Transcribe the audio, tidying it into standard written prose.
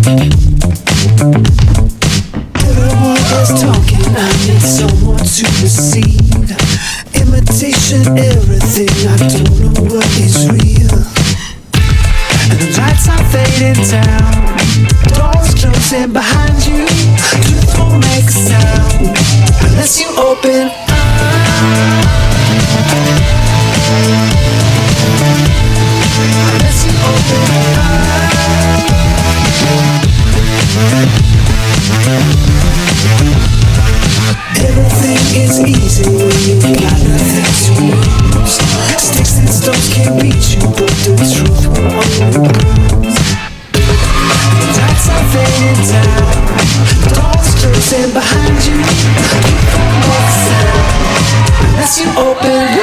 Everyone is talking, I need someone to receive. Imitation everything, I don't know what is real. And the lights are fading down, doors closing behind you. Truth won't make a sound unless you open up. Unless you open up. Everything is easy when you've got nothing to lose. Sticks and stones can't beat you, but the truth will only bruise. The lights are fading down, doors closing behind you. You won't make a sound unless you open up.